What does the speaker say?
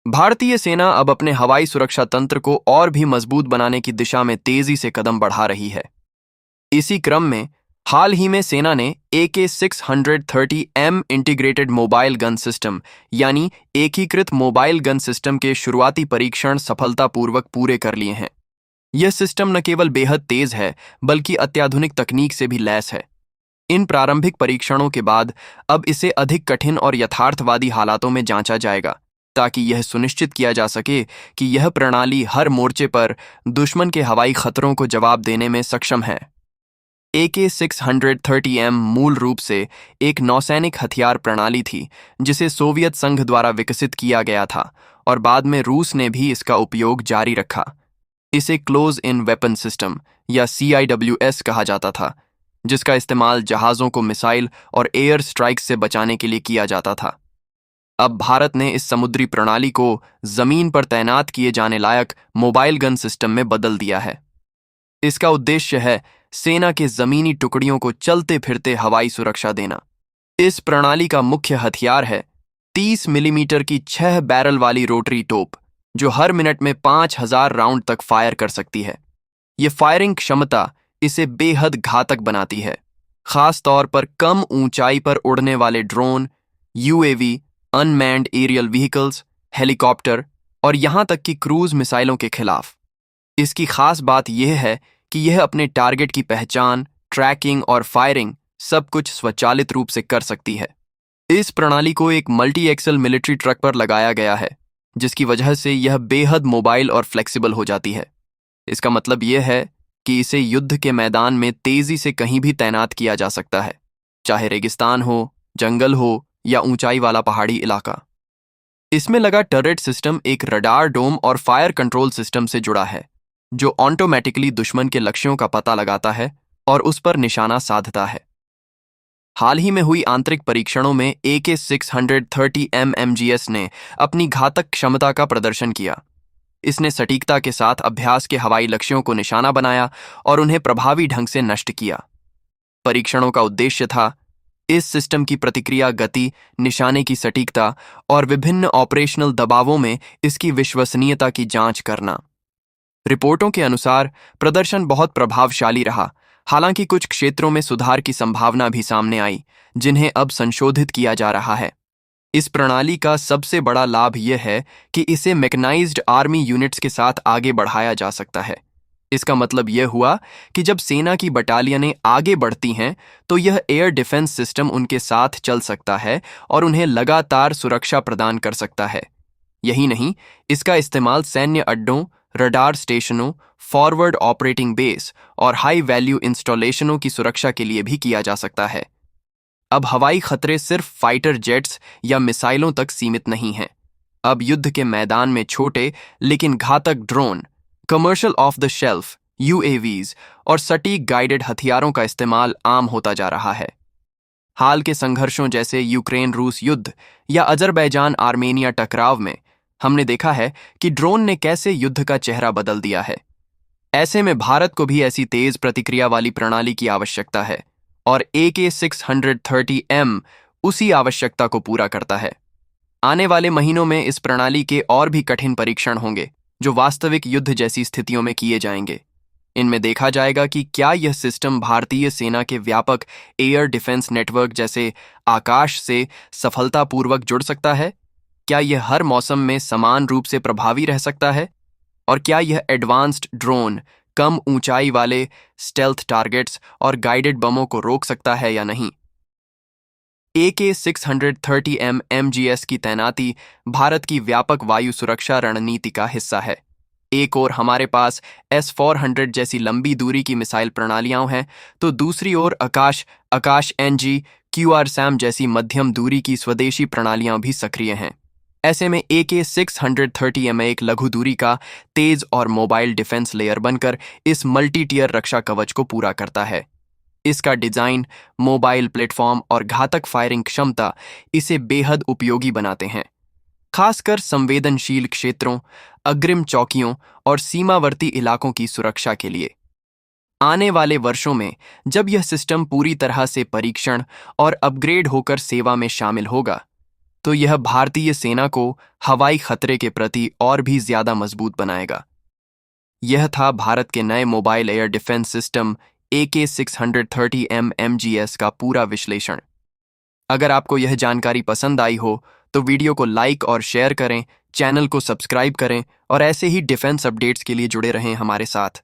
भारतीय सेना अब अपने हवाई सुरक्षा तंत्र को और भी मजबूत बनाने की दिशा में तेजी से कदम बढ़ा रही है। इसी क्रम में हाल ही में सेना ने AK-630M integrated mobile gun system यानी एकीकृत मोबाइल गन सिस्टम के शुरुआती परीक्षण सफलतापूर्वक पूरे कर लिए हैं। यह सिस्टम न केवल बेहद तेज है बल्कि अत्याधुनिक तकनीक से भी लैस है। इन प्रारंभिक परीक्षणों के बाद अब इसे अधिक कठिन और यथार्थवादी हालातों में जांचा जाएगा ताकि यह सुनिश्चित किया जा सके कि यह प्रणाली हर मोर्चे पर दुश्मन के हवाई खतरों को जवाब देने में सक्षम है। AK-630M मूल रूप से एक नौसैनिक हथियार प्रणाली थी जिसे सोवियत संघ द्वारा विकसित किया गया था और बाद में रूस ने भी इसका उपयोग जारी रखा। इसे क्लोज इन वेपन सिस्टम या CIWS कहा जाता था, जिसका इस्तेमाल जहाज़ों को मिसाइल और एयर स्ट्राइक्स से बचाने के लिए किया जाता था। अब भारत ने इस समुद्री प्रणाली को जमीन पर तैनात किए जाने लायक मोबाइल गन सिस्टम में बदल दिया है। इसका उद्देश्य है सेना के जमीनी टुकड़ियों को चलते फिरते हवाई सुरक्षा देना। इस प्रणाली का मुख्य हथियार है 30 मिलीमीटर की 6 बैरल वाली रोटरी तोप, जो हर मिनट में 5000 राउंड तक फायर कर सकती है। ये फायरिंग क्षमता इसे बेहद घातक बनाती है, खास तौर पर कम ऊंचाई पर उड़ने वाले drone, UAV, unmanned aerial vehicles, helicopter और यहां तक कि क्रूज मिसाइलों के खिलाफ। इसकी खास बात यह है कि यह अपने टारगेट की पहचान, ट्रैकिंग और फायरिंग सब कुछ स्वचालित रूप से कर सकती है। इस प्रणाली को एक मल्टी एक्सल मिलिट्री ट्रक पर लगाया गया है, जिसकी वजह से यह बेहद मोबाइल और फ्लेक्सिबल हो जाती है। इसका मतलब यह है कि इसे युद्ध के मैदान में तेजी से कहीं भी तैनात किया जा सकता है, चाहे रेगिस्तान हो, जंगल हो या ऊंचाई वाला पहाड़ी इलाका। इसमें लगा टर्रेट सिस्टम एक रडार डोम और फायर कंट्रोल सिस्टम से जुड़ा है, जो ऑटोमेटिकली दुश्मन के लक्ष्यों का पता लगाता है और उस पर निशाना साधता है। हाल ही में हुई आंतरिक परीक्षणों में AK-630M MGS ने अपनी घातक क्षमता का प्रदर्शन किया। इसने सटीकता के साथ अभ्यास के हवाई लक्ष्यों को निशाना बनाया और उन्हें प्रभावी ढंग से नष्ट किया। परीक्षणों का उद्देश्य था इस सिस्टम की प्रतिक्रिया गति, निशाने की सटीकता और विभिन्न ऑपरेशनल दबावों में इसकी विश्वसनीयता की जांच करना। रिपोर्टों के अनुसार प्रदर्शन बहुत प्रभावशाली रहा, हालांकि कुछ क्षेत्रों में सुधार की संभावना भी सामने आई, जिन्हें अब संशोधित किया जा रहा है। इस प्रणाली का सबसे बड़ा लाभ यह है कि इसे मैकेनाइज्ड आर्मी यूनिट्स के साथ आगे बढ़ाया जा सकता है। इसका मतलब यह हुआ कि जब सेना की बटालियनें आगे बढ़ती हैं तो यह एयर डिफेंस सिस्टम उनके साथ चल सकता है और उन्हें लगातार सुरक्षा प्रदान कर सकता है। यही नहीं, इसका इस्तेमाल सैन्य अड्डों, रडार स्टेशनों, फॉरवर्ड ऑपरेटिंग बेस और हाई वैल्यू इंस्टॉलेशनों की सुरक्षा के लिए भी किया जा सकता है। अब हवाई खतरे सिर्फ फाइटर जेट्स या मिसाइलों तक सीमित नहीं हैं। अब युद्ध के मैदान में छोटे लेकिन घातक drone, commercial of the shelf UAVs और सटीक गाइडेड हथियारों का इस्तेमाल आम होता जा रहा है। हाल के संघर्षों जैसे यूक्रेन रूस युद्ध या अजरबैजान आर्मेनिया टकराव में हमने देखा है कि ड्रोन ने कैसे युद्ध का चेहरा बदल दिया है। ऐसे में भारत को भी ऐसी तेज प्रतिक्रिया वाली प्रणाली की आवश्यकता है और AK-630M उसी आवश्यकता को पूरा करता है। आने वाले महीनों में इस प्रणाली के और भी कठिन परीक्षण होंगे, जो वास्तविक युद्ध जैसी स्थितियों में किए जाएंगे। इनमें देखा जाएगा कि क्या यह सिस्टम भारतीय सेना के व्यापक एयर डिफेंस नेटवर्क जैसे आकाश से सफलतापूर्वक जुड़ सकता है, क्या यह हर मौसम में समान रूप से प्रभावी रह सकता है, और क्या यह एडवांस्ड ड्रोन, कम ऊंचाई वाले स्टेल्थ टारगेट्स और गाइडेड बमों को रोक सकता है या नहीं। AK-630M MGS की तैनाती भारत की व्यापक वायु सुरक्षा रणनीति का हिस्सा है। एक ओर हमारे पास S-400 जैसी लंबी दूरी की मिसाइल प्रणालियां हैं, तो दूसरी ओर आकाश NG, QRSAM जैसी मध्यम दूरी की स्वदेशी प्रणालियां भी सक्रिय हैं। ऐसे में AK-630M एक लघु दूरी का तेज और मोबाइल डिफेंस लेयर बनकर इस मल्टी टियर रक्षा कवच को पूरा करता है। इसका डिजाइन, मोबाइल प्लेटफॉर्म और घातक फायरिंग क्षमता इसे बेहद उपयोगी बनाते हैं, खासकर संवेदनशील क्षेत्रों, अग्रिम चौकियों और सीमावर्ती इलाकों की सुरक्षा के लिए। आने वाले वर्षों में जब यह सिस्टम पूरी तरह से परीक्षण और अपग्रेड होकर सेवा में शामिल होगा, तो यह भारतीय सेना को हवाई खतरे के प्रति और भी ज्यादा मजबूत बनाएगा। यह था भारत के नए mobile air defence system AK-630M MGS का पूरा विश्लेषण। अगर आपको यह जानकारी पसंद आई हो तो वीडियो को लाइक और शेयर करें, चैनल को सब्सक्राइब करें और ऐसे ही डिफेंस अपडेट्स के लिए जुड़े रहें हमारे साथ।